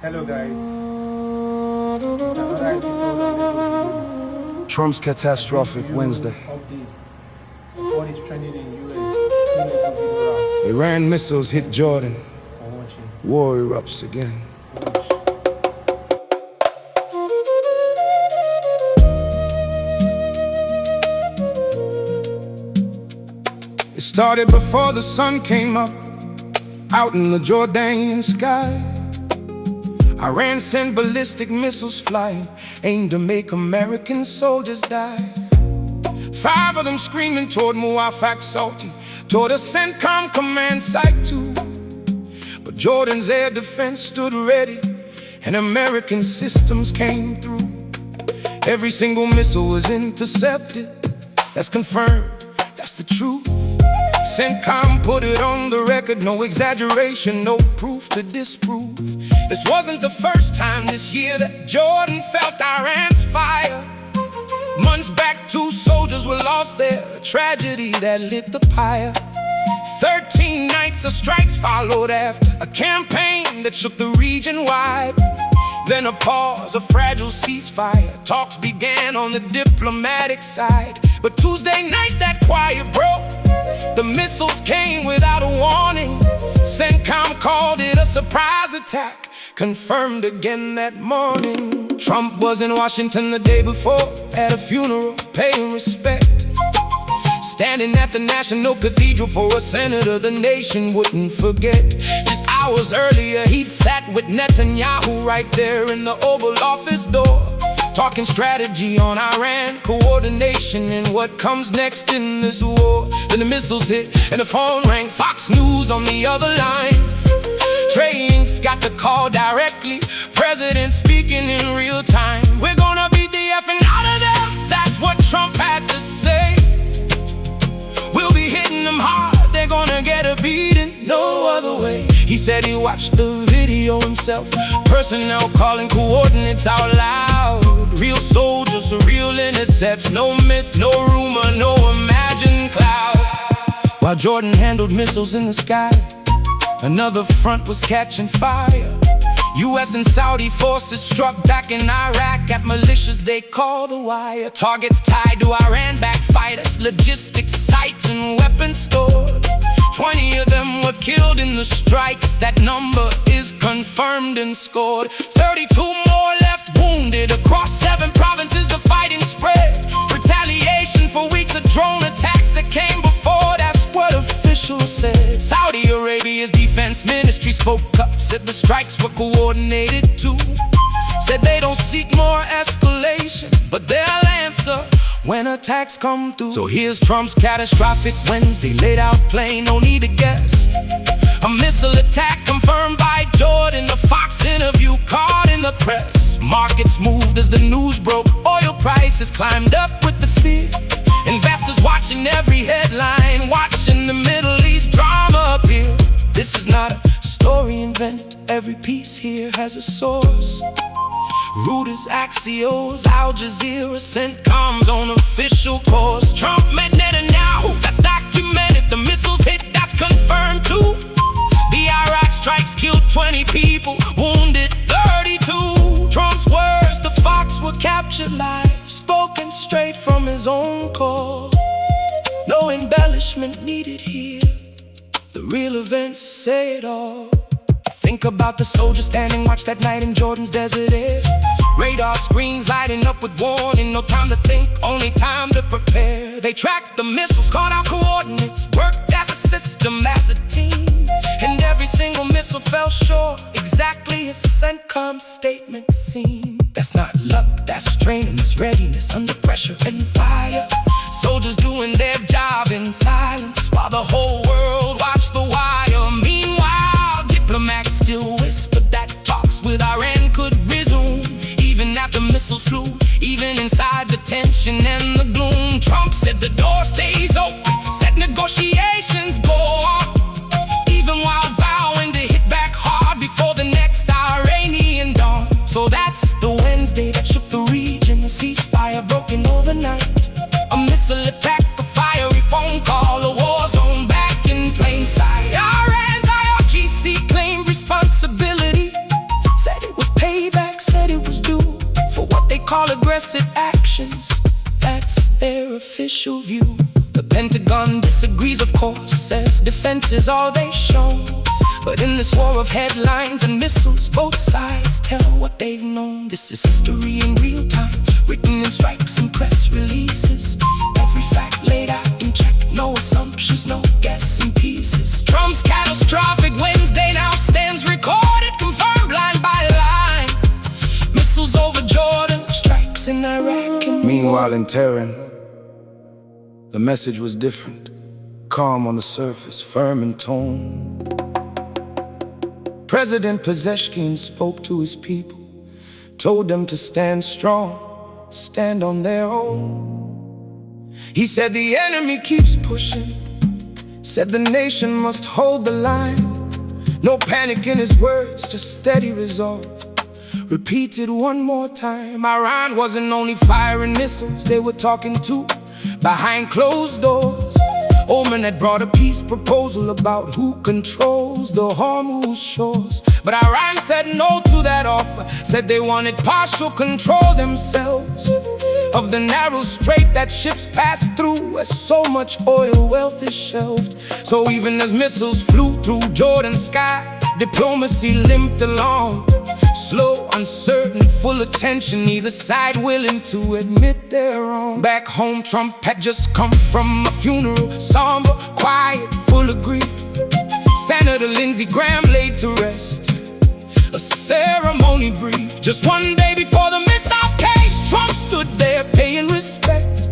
Hello guys, it's another episode of Little News. Trump's Catastrophic Wednesday. Updates of what is trending in US. Iran missiles hit Jordan. For watching. War erupts again. It started before the sun came up, out in the Jordanian sky. Iran sent ballistic missiles flying, aimed to make American soldiers die. 5 of them screaming toward Muwaffaq Salti, toward a CENTCOM command site too. But Jordan's air defense stood ready, and American systems came through. Every single missile was intercepted. That's confirmed, that's the truth. CENTCOM put it on the record, no exaggeration, no proof to disprove. This wasn't the first time this year that Jordan felt Iran's fire. Months back, 2 soldiers were lost there, a tragedy that lit the pyre. 13 nights of strikes followed after a campaign that shook the region wide. Then a pause, a fragile ceasefire. Talks began on the diplomatic side. But Tuesday night that quiet broke. The missiles came without a warning. CENTCOM called it a surprise attack, confirmed again that morning. Trump was in Washington the day before, at a funeral, paying respect. Standing at the National Cathedral for a senator the nation wouldn't forget. Just hours earlier he'd sat with Netanyahu right there in the Oval Office door, talking strategy on Iran, coordination, and what comes next in this war. Then the missiles hit and the phone rang, Fox News on the other line. Trey Inks got the call directly, President speaking in real time. We're gonna beat the effing out of them, that's what Trump had to say. We'll be hitting them hard, they're gonna get a beating, no other way. He said he watched the video himself, personnel calling coordinates out loud. Real soldiers, real intercepts, no myth, no rumor, no imagined cloud. While Jordan handled missiles in the sky, another front was catching fire. US and Saudi forces struck back in Iraq at militias they call the wire. Targets tied to Iran-backed fighters, logistics sites and weapons stored. 20 of them were killed in the strikes, that number is confirmed and scored. 32 more left wounded, across 7 provinces the fighting spread. Retaliation for weeks of drone attacks that came before, that's what officials said. Saudi Arabia's defense ministry spoke up, said the strikes were coordinated too. Said they don't seek more escalation, but they'll answer when attacks come through. So here's Trump's Catastrophic Wednesday, laid out plain, no need to guess. A missile attack confirmed by Jordan, a Fox interview caught in the press. Markets moved as the news broke, oil prices climbed up with the fear. Investors watching every headline, watching the Middle East drama appear. This is not a story invented, every piece here has a source. Reuters, Axios, Al Jazeera, CENTCOM's on official course. Trump met Netanyahu, that's documented. The missiles hit, that's confirmed too. The Iraq strikes killed 20 people, wounded 32. Trump's words, the Fox were captured live, spoken straight from his own core. No embellishment needed here, the real events say it all. Think about the soldiers standing watch that night in Jordan's desert air. Radar screens lighting up with warning, no time to think, only time to prepare. They tracked the missiles, called out coordinates, worked as a system, as a team. And every single missile fell short, exactly as CENTCOM's statement seemed. That's not luck, that's training, it's readiness under pressure and fire. Soldiers doing their job in silence, while the whole world watched the wire. Meanwhile, diplomats still whispered that talks with Iran could resume, even after missiles flew, even inside the tension and the gloom. Trump said the door stays open, said negotiations go on, even while vowing to hit back hard before the next Iranian dawn. So that's the Wednesday that shook the region, a ceasefire broken overnight. A missile attack, a fiery phone call, a war zone back in plain sight. Iran's IRGC claimed responsibility, said it call aggressive actions. That's their official view. The Pentagon disagrees, of course, says defense is all they show. But in this war of headlines and missiles, both sides tell what they've known. This is history in real time, written in strikes and press releases. Every fact laid out in check, no assumptions, no guessing pieces. Trump's catastrophic Wednesday now stands recorded, confirmed line by line. Missiles over Jordan, strikes in Iraq and Meanwhile in Tehran, the message was different. Calm on the surface, firm in tone. President Pezeshkian spoke to his people, told them to stand strong, stand on their own. He said the enemy keeps pushing, said the nation must hold the line. No panic in his words, just steady resolve. Repeated one more time. Iran wasn't only firing missiles, they were talking too behind closed doors. Oman had brought a peace proposal about who controls the Hormuz shores. But Iran said no to that offer, said they wanted partial control themselves of the narrow strait that ships pass through, as so much oil wealth is shelved. So even as missiles flew through Jordan's sky, diplomacy limped along, slow, uncertain, full of tension, neither side willing to admit they're wrong. Back home, Trump had just come from a funeral, somber, quiet, full of grief. Senator Lindsey Graham laid to rest, a ceremony brief. Just one day before the missiles came, Trump stood there paying respect,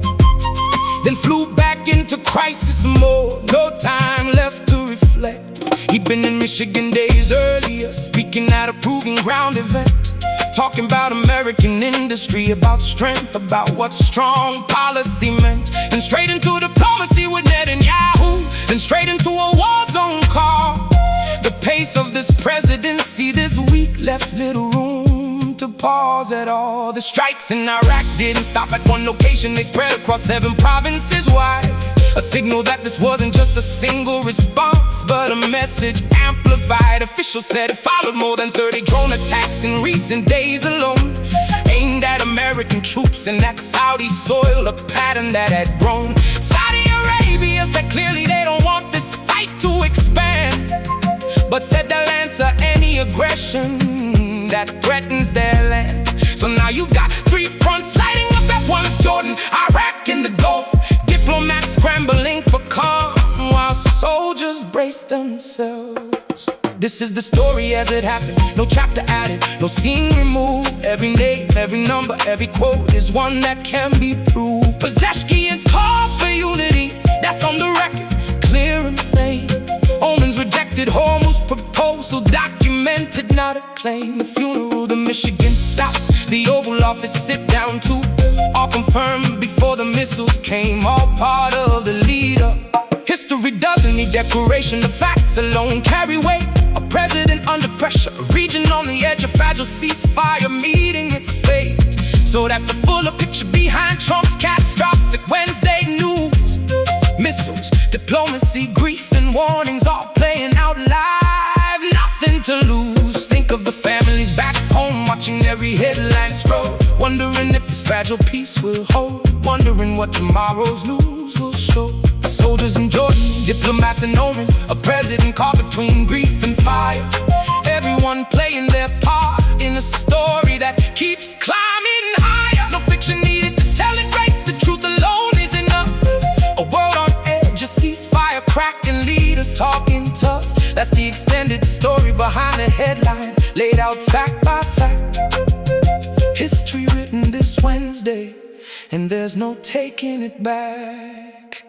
then flew back into crisis mode. No time left to reflect. He'd been in Michigan days earlier, speaking at a proving ground event, talking about American industry, about strength, about what strong policy meant. And straight into diplomacy with Netanyahu, then straight into a war zone call. The pace of this presidency this week left little room to pause at all. The strikes in Iraq didn't stop at one location, they spread across 7 provinces wide. A signal that this wasn't just a single response, but a message amplified. Officials said it followed more than 30 drone attacks in recent days alone, aimed at American troops and at Saudi soil, a pattern that had grown. Saudi Arabia said clearly they don't want this fight to expand, but said they'll answer any aggression that threatens their land. So now you got 3 fronts lighting up at once: Jordan, Iraq, and the Gulf. Diplomats scrambling for calm while soldiers brace themselves. This is the story as it happened, no chapter added, no scene removed. Every name, every number, every quote is one that can be proved. Pezeshkian's call for unity, that's on the record, clear and plain. Oman's rejected Hormuz proposal, documented, not a claim. The funeral, the Michigan stop, the Oval Office sit down too, all confirmed before the missiles came, all part of the lead-up. History doesn't need decoration, the facts alone carry weight. A president under pressure, a region on the edge of fragile ceasefire meeting its fate. So that's the fuller picture behind Trump's catastrophic Wednesday news. Missiles, diplomacy, grief, and warnings all playing out live, nothing to lose. Think of the families back home watching every headline scroll, wondering if this fragile peace will hold, wondering what tomorrow's news will show. Soldiers in Jordan, diplomats in Oman, a president caught between grief and fire. Everyone playing their part in a story that keeps climbing higher. No fiction needed to tell it right, the truth alone is enough. A world on edge, a ceasefire cracked, and leaders talking tough. That's the extended story behind the headline, laid out fact by fact. History written this Wednesday, and there's no taking it back.